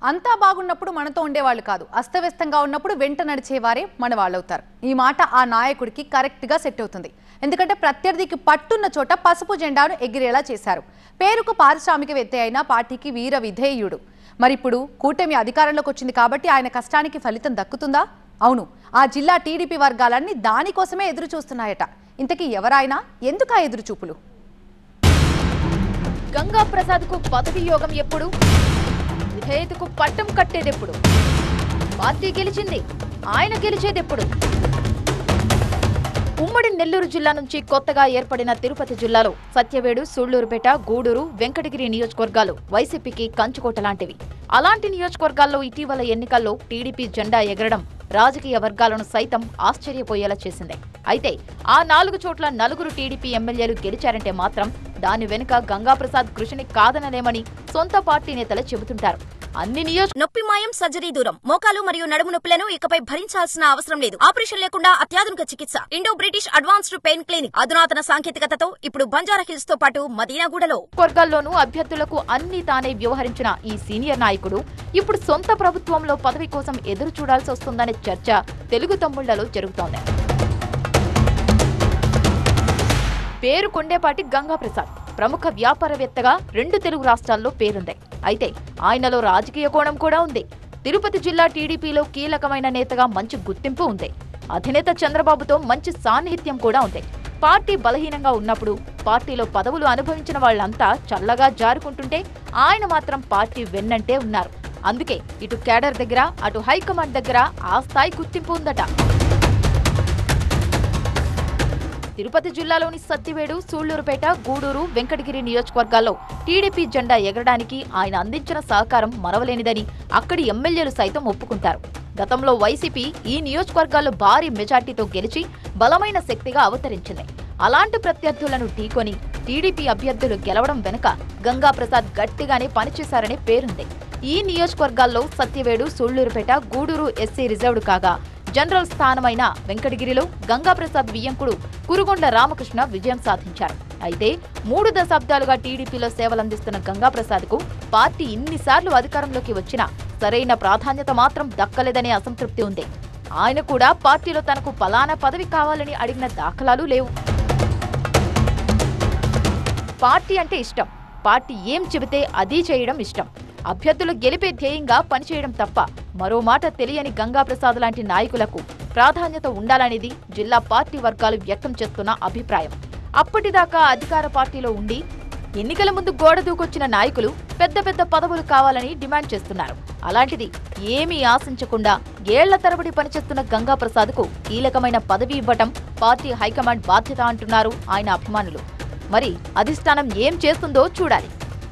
అంతా బాగున్నప్పుడు మనతో ఉండేవాళ్ళు కాదు, అస్తవ్యస్తంగా ఉన్నప్పుడు వెంట నడిచేవారే మన వాళ్ళవుతారు. ఈ మాట ఆ నాయకుడికి కరెక్ట్గా సెట్ అవుతుంది. ఎందుకంటే ప్రత్యర్థికి పట్టున్న చోట పసుపు జెండాను ఎగిరేలా చేశారు. పేరుకు పారిశ్రామికవేత్త అయిన పార్టీకి వీర విధేయుడు. మరిప్పుడు కూటమి అధికారంలోకి వచ్చింది కాబట్టి ఆయన కష్టానికి ఫలితం దక్కుతుందా? అవును, ఆ జిల్లా టీడీపీ వర్గాలన్నీ దానికోసమే ఎదురు చూస్తున్నాయట. ఇంతకీ ఎవరైనా ఎందుకు ఆ ఎదురు చూపులు? గంగా ప్రసాద్కు పదవి యోగం ఎప్పుడు? విధేయతకు పట్టం కట్టేదెప్పుడు? పార్టీ గెలిచింది, ఆయన గెలిచేదెప్పుడు? ఉమ్మడి నెల్లూరు జిల్లా నుంచి కొత్తగా ఏర్పడిన తిరుపతి జిల్లాలో సత్యవేడు, సూళ్లూరుపేట, గూడూరు, వెంకటగిరి నియోజకవర్గాలు వైసీపీకి కంచుకోట లాంటివి. అలాంటి నియోజకవర్గాల్లో ఇటీవల ఎన్నికల్లో టీడీపీ జెండా ఎగరడం రాజకీయ వర్గాలను సైతం ఆశ్చర్యపోయేలా చేసింది. అయితే ఆ 4 చోట్ల 4 టీడీపీ ఎమ్మెల్యేలు గెలిచారంటే మాత్రం దాని వెనుక గంగాప్రసాద్ కృషిని కాదనలేమని సొంత పార్టీ నేతలు చెబుతుంటారు. అన్ని నొప్పి మాయం, సర్జరీ దూరం. మోకాలు మరియు నడుము నొప్పులను ఇకపై భరించాల్సిన అవసరం లేదు. ఆపరేషన్ లేకుండా అత్యాధునిక చికిత్స. Indo British advanced pain clinic అధునాతన సాంకేతికతతో ఇప్పుడు బంజారా హిల్స్ తో పాటు మదీనాగూడలో. వర్గాల్లోనూ అభ్యర్థులకు అన్ని తానే వ్యవహరించిన ఈ సీనియర్ నాయకుడు ఇప్పుడు సొంత ప్రభుత్వంలో పదవి కోసం ఎదురు చూడాల్సి వస్తుందనే చర్చ తెలుగు తమ్ముళ్లలో జరుగుతోంది. పేరు కొండేపాటి గంగాప్రసాద్ ప్రముఖ వ్యాపారవేత్తగా 2 తెలుగు రాష్ట్రాల్లో పేరుంది. అయితే ఆయనలో రాజకీయ కోణం కూడా ఉంది. తిరుపతి జిల్లా టీడీపీలో కీలకమైన నేతగా మంచి గుర్తింపు ఉంది. అధినేత చంద్రబాబుతో మంచి సాన్నిహిత్యం కూడా ఉంది. పార్టీ బలహీనంగా ఉన్నప్పుడు పార్టీలో పదవులు అనుభవించిన వాళ్లంతా చల్లగా జారుకుంటుంటే ఆయన మాత్రం పార్టీ వెన్నంటే ఉన్నారు. అందుకే ఇటు కేడర్ దగ్గర, అటు హైకమాండ్ దగ్గర ఆ స్థాయి గుర్తింపు ఉందట. తిరుపతి జిల్లాలోని సత్యవేడు, సూళ్లూరుపేట, గూడూరు, వెంకటగిరి నియోజకవర్గాల్లో టీడీపీ జెండా ఎగరడానికి ఆయన అందించిన సహకారం మరవలేనిదని అక్కడి ఎమ్మెల్యేలు సైతం ఒప్పుకుంటారు. గతంలో వైసీపీ ఈ నియోజకవర్గాల్లో భారీ మెజార్టీతో గెలిచి బలమైన శక్తిగా అవతరించింది. అలాంటి ప్రత్యర్థులను ఢీకొని టీడీపీ అభ్యర్థులు గెలవడం వెనుక గంగాప్రసాద్ గట్టిగానే పనిచేశారనే పేరుంది. ఈ నియోజకవర్గాల్లో సత్యవేడు, సూళ్లూరుపేట, గూడూరు ఎస్సీ రిజర్వ్డ్ కాగా జనరల్ స్థానమైన వెంకటగిరిలో గంగాప్రసాద్ వియ్యంకుడు కురుగొండ రామకృష్ణ విజయం సాధించారు. అయితే 3 దశాబ్దాలుగా టీడీపీలో సేవలందిస్తున్న గంగాప్రసాద్కు పార్టీ ఇన్నిసార్లు అధికారంలోకి వచ్చినా సరైన ప్రాధాన్యత మాత్రం దక్కలేదనే అసంతృప్తి ఉంది. ఆయన కూడా పార్టీలో తనకు పలానా పదవి కావాలని అడిగిన దాఖలాలు లేవు. పార్టీ అంటే ఇష్టం, పార్టీ ఏం చెబితే అదీ చేయడం ఇష్టం. అభ్యర్థులు గెలిపే ధ్యేయంగా పనిచేయడం తప్ప మరో మాట తెలియని గంగాప్రసాద్ లాంటి నాయకులకు ప్రాధాన్యత ఉండాలనేది జిల్లా పార్టీ వర్గాలు వ్యక్తం చేస్తున్న అభిప్రాయం. అప్పటిదాకా అధికార పార్టీలో ఉండి ఎన్నికల ముందు గోడ దూకొచ్చిన నాయకులు పెద్ద పెద్ద పదవులు కావాలని డిమాండ్ చేస్తున్నారు. అలాంటిది ఏమీ ఆశించకుండా ఏళ్ల తరబడి పనిచేస్తున్న గంగాప్రసాద్కు కీలకమైన పదవి ఇవ్వటం పార్టీ హైకమాండ్ బాధ్యత అంటున్నారు ఆయన అభిమానులు. మరి అధిష్టానం ఏం చేస్తుందో చూడాలి.